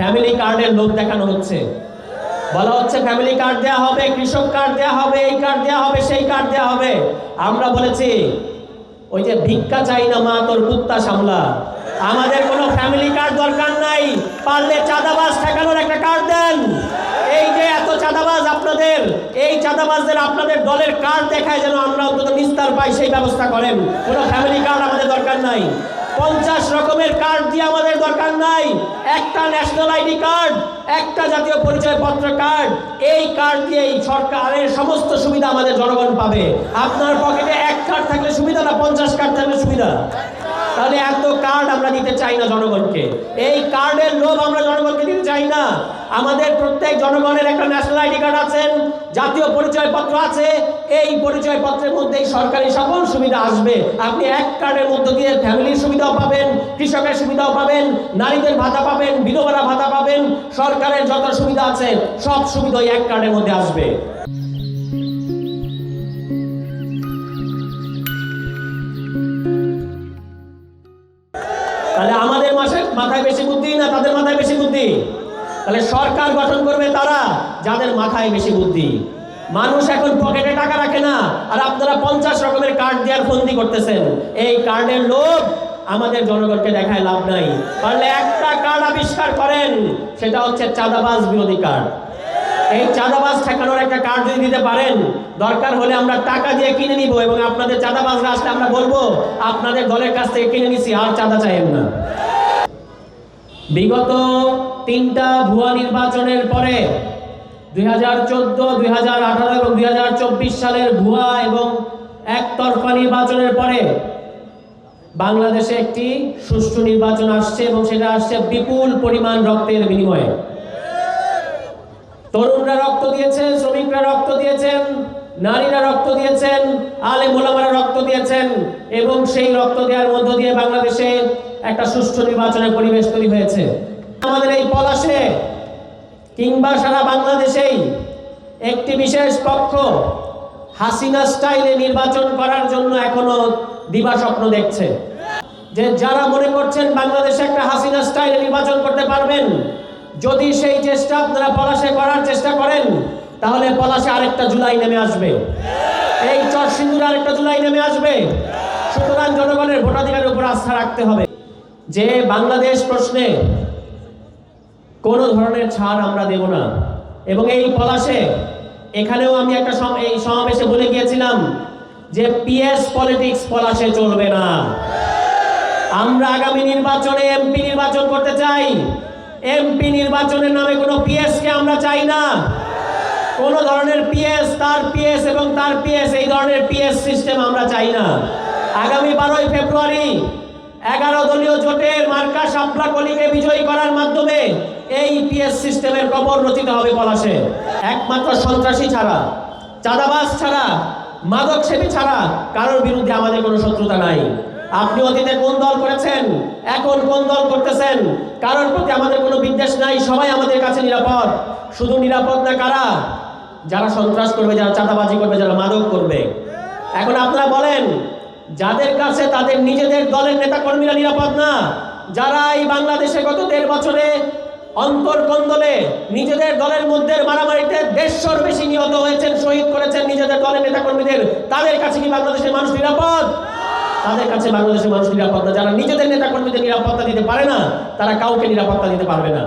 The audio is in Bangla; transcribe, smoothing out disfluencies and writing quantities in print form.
ফ্যামিলি কার্ডের লোভ দেখানো হচ্ছে। বলা হচ্ছে ফ্যামিলি কার্ড দেওয়া হবে, কৃষক কার্ড দেওয়া হবে, এই কার্ড দেওয়া হবে, সেই কার্ড দেওয়া হবে। আমরা বলেছি ওই যে ভিক্ষা চাই না মা তোর কুত্তা সামলা, আমাদের কোনো ফ্যামিলি কার্ড দরকার নাই। পারলে চাঁদাবাজ ঠেকানোর একটা কার্ড দেন। এই যে এত চাঁদাবাজ আপনাদের, এই চাঁদাবাজদের আপনাদের দলের কার্ড দেখায় যেন আমরা অন্তত নিস্তার পাই, সেই ব্যবস্থা করেন। কোনো ফ্যামিলি কার্ড আমাদের দরকার নাই। 50 রকমের কার্ড দিয়ে আমাদের দরকার নাই। একটা ন্যাশনাল আইডি কার্ড, একটা জাতীয় পরিচয়পত্র কার্ড, এই কার্ড দিয়েই সরকারের সমস্ত সুবিধা আমাদের জনগণ পাবে। আপনার পকেটে এক কার্ড থাকলে সুবিধা না 50 কার্ড থাকলে সুবিধা? তাহলে এত কার্ড আমরা দিতে চাই না জনগণকে। এই কার্ডের লোভ আমরা জনগণকে দিতে চাই না। আমাদের প্রত্যেক জনগণের একটা ন্যাশনাল আইডি কার্ড আছে, জাতীয় পরিচয়পত্র আছে। এই পরিচয়পত্রের মধ্যেই সরকারি সকল সুবিধা আসবে। আপনি এক কার্ডের মধ্য দিয়ে ফ্যামিলির সুবিধাও পাবেন, কৃষকের সুবিধাও পাবেন, নারীদের ভাতা পাবেন, বিধবারা ভাতা পাবেন, সরকারের যত সুবিধা আছে সব সুবিধাই এক কার্ডের মধ্যে আসবে। তাহলে আমাদের মাথায় বেশি বুদ্ধি না তাদের মাথায় বেশি বুদ্ধি? তাহলে সরকার গঠন করবে তারা যাদের মাথায় বেশি বুদ্ধি। মানুষ এখন পকেটে টাকা রাখে না, আর আপনারা 50 রকমের কার্ড দেওয়ার ফন্দি করতেছেন। এই কার্ডের লোভ আমাদের জনগণকে দেখায় লাভ নাই। পারলে একটা কার্ড আবিষ্কার করেন, সেটা হচ্ছে চাঁদাবাজ বিরোধী কার্ড। এই চাঁদাবাজ ঠেকানোর একটা কার্ড যদি দিতে পারেন, দরকার হলে আমরা টাকা দিয়ে কিনে নিব, এবং আপনাদের চাঁদাবাজরা আসলে আমরা বলবো আপনাদের দলের কাছ থেকে কিনে নিছি, আর চাঁদা চাইেন না। বিগত 3টা ভুয়া নির্বাচনের পরে 2014, 2018 এবং 2024 সালের ভুয়া এবং একতরফা নির্বাচনের পরে বাংলাদেশে একটি সুষ্ঠু নির্বাচন আসছে, এবং সেটা আসছে বিপুল পরিমাণ রক্তের বিনিময়ে। তরুণরা রক্ত দিয়েছেন, শ্রমিকরা রক্ত দিয়েছেন, নারীরা রক্ত দিয়েছেন, আলেম ওলামারা রক্ত দিয়েছেন, এবং সেই রক্ত দেওয়ার মধ্য দিয়ে বাংলাদেশে একটা সুষ্ঠু নির্বাচনের পরিবেশ তৈরি হয়েছে। আমাদের এই পলাশে কিংবা সারা বাংলাদেশেই একটি বিশেষ পক্ষ হাসিনা স্টাইলে নির্বাচন করার জন্য এখনো দিবাস্বপ্ন দেখছে। যে যারা মনে করছেন বাংলাদেশে একটা হাসিনা স্টাইলে নির্বাচন করতে পারবেন, যদি সেই চেষ্টা আপনারা পলাশে করার চেষ্টা করেন, তাহলে পলাশে আরেকটা জুলাই নেমে আসবে, এই চরসিন্দুরে আরেকটা জুলাই নেমে আসবে। সুতরাং জনগণের ভোটাধিকারের উপর আস্থা রাখতে হবে। যে বাংলাদেশ প্রশ্নে কোনো ধরনের ছাড় আমরা দেব না। এবং এই পলাশে, এখানেও আমি একটা এই সমাবেশে বলে গিয়েছিলাম যে পিএস পলিটিক্স পলাশে চলবে না। আমরা আগামী নির্বাচনে এমপি নির্বাচন করতে চাই। এমপি নির্বাচনের নামে কোনো পিএস কে আমরা চাই না। কোন ধরনের পিএস, তার পিএস এবং তার পিএস, এই ধরনের পিএস সিস্টেম আমরা চাই না। আগামী 12ই ফেব্রুয়ারি 11 দলীয় জোটের মার্কা শাপলা কলিকে বিজয়ী করার মাধ্যমে এই পিএস সিস্টেমের কবর রচিত হবে পলাশে। একমাত্র সন্ত্রাসী ছাড়া, চাঁদাবাজ ছাড়া, মাদক সেবী ছাড়া কারোর বিরুদ্ধে আমাদের কোনো শত্রুতা নাই। আপনি অতীতে কোন দল করেছেন, এখন কোন দল করতেছেন, কারোর প্রতি আমাদের কোনো বিদ্বেষ নাই। সবাই আমাদের কাছে নিরাপদ। শুধু নিরাপদ না কারা? যারা সন্ত্রাস করবে, যারা চাঁদাবাজি করবে, যারা মাদক করবে। এখন আপনারা বলেন, যাদের কাছে তাদের নিজেদের দলের নেতাকর্মীরা নিরাপদ না, যারা এই বাংলাদেশে গত 1.5 বছরে অন্তর্কন্দলে নিজেদের দলের মধ্যে মারামারিতে 150-র বেশি নিহত হয়েছেন, শহীদ করেছেন নিজেদের দলের নেতাকর্মীদের, তাদের কাছে কি বাংলাদেশের মানুষ নিরাপদ? তাদের কাছে বাংলাদেশের মানুষ নিরাপদ না। যারা নিজেদের নেতাকর্মীদের নিরাপত্তা দিতে পারে না, তারা কাউকে নিরাপত্তা দিতে পারবে না।